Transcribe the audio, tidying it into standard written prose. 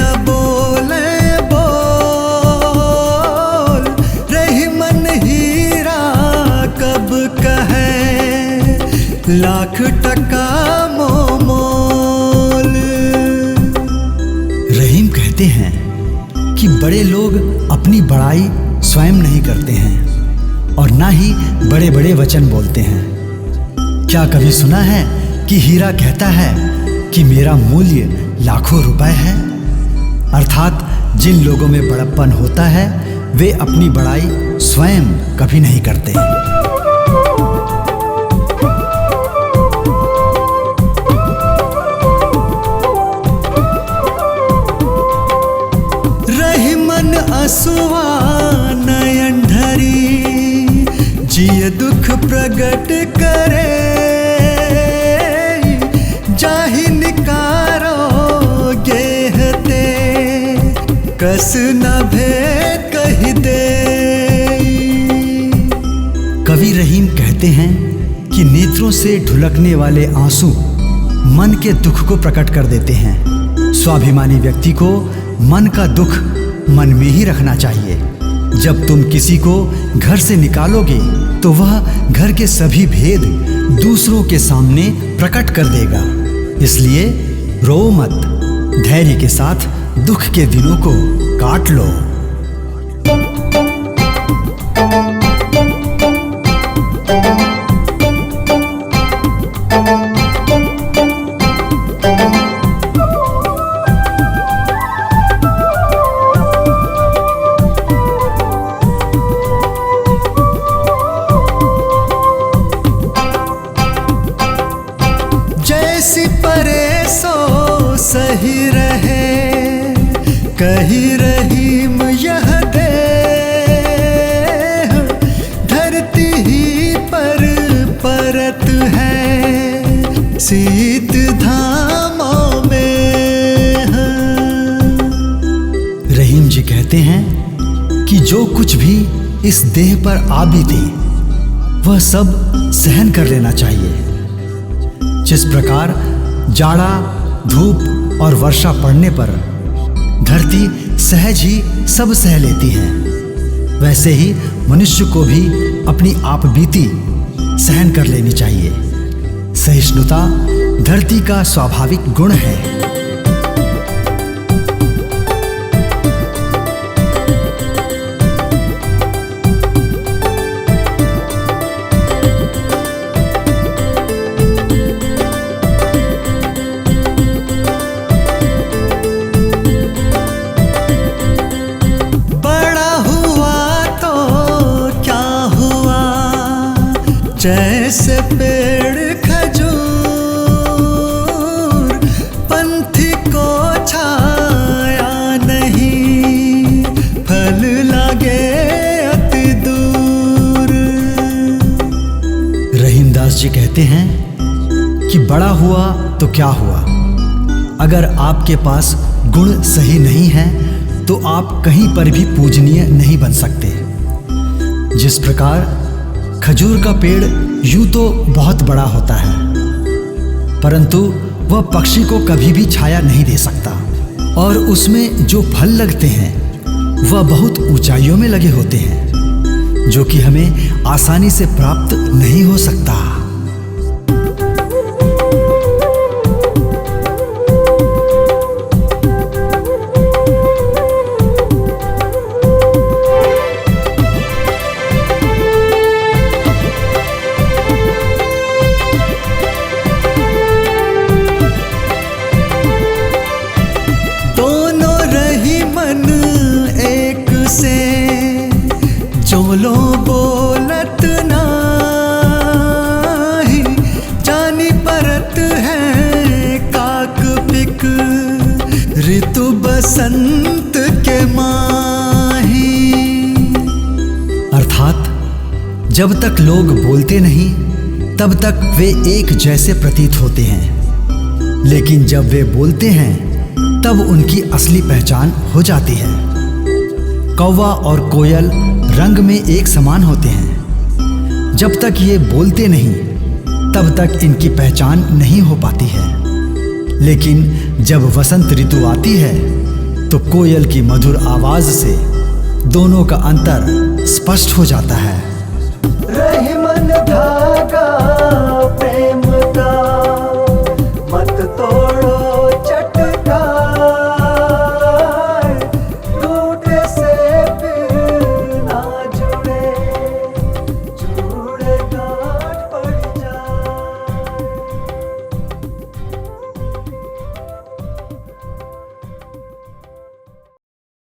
न बोले बोल, रहीमन हीरा कब कहे लाख टका मोल। रहीम कहते हैं कि बड़े लोग अपनी बड़ाई स्वयं नहीं करते हैं और ना ही बड़े बड़े वचन बोलते हैं। क्या कभी सुना है कि हीरा कहता है कि मेरा मूल्य लाखों रुपए है? अर्थात जिन लोगों में बड़प्पन होता है वे अपनी बड़ाई स्वयं कभी नहीं करते। रहीमन असुआ नयन ढरी, जिय दुख प्रगट करे, जाहि निकारो गेहते, कस न भेद कहि दे। कवि रहीम कहते हैं कि नेत्रों से ढुलकने वाले आंसू मन के दुख को प्रकट कर देते हैं। स्वाभिमानी व्यक्ति को मन का दुख मन में ही रखना चाहिए। जब तुम किसी को घर से निकालोगे तो वह घर के सभी भेद दूसरों के सामने प्रकट कर देगा। इसलिए रो मत, धैर्य के साथ दुख के दिनों को काट लो। जैसी परे सो सही रहे, कही रहीम यह दे, धरती ही पर परत है, शीत धामों में। रहीम जी कहते हैं कि जो कुछ भी इस देह पर आ बीते वह सब सहन कर लेना चाहिए। जिस प्रकार जाड़ा, धूप और वर्षा पड़ने पर धरती सहज ही सब सह लेती है, वैसे ही मनुष्य को भी अपनी आप बीती सहन कर लेनी चाहिए। सहिष्णुता धरती का स्वाभाविक गुण है। जैसे पेड़ खजूर, पंथी को छाया नहीं, फल लागे अति दूर। रहीमदास जी कहते हैं कि बड़ा हुआ तो क्या हुआ, अगर आपके पास गुण सही नहीं है तो आप कहीं पर भी पूजनीय नहीं बन सकते। जिस प्रकार खजूर का पेड़ यूं तो बहुत बड़ा होता है, परंतु वह पक्षी को कभी भी छाया नहीं दे सकता, और उसमें जो फल लगते हैं वह बहुत ऊंचाइयों में लगे होते हैं, जो कि हमें आसानी से प्राप्त नहीं हो सकता। चोलो बोलत नाही, जानी परत है काक पिक, ऋतु बसंत के माही। अर्थात जब तक लोग बोलते नहीं तब तक वे एक जैसे प्रतीत होते हैं, लेकिन जब वे बोलते हैं तब उनकी असली पहचान हो जाती है। कौवा और कोयल रंग में एक समान होते हैं, जब तक ये बोलते नहीं तब तक इनकी पहचान नहीं हो पाती है, लेकिन जब वसंत ऋतु आती है तो कोयल की मधुर आवाज से दोनों का अंतर स्पष्ट हो जाता है। रहे मन धारा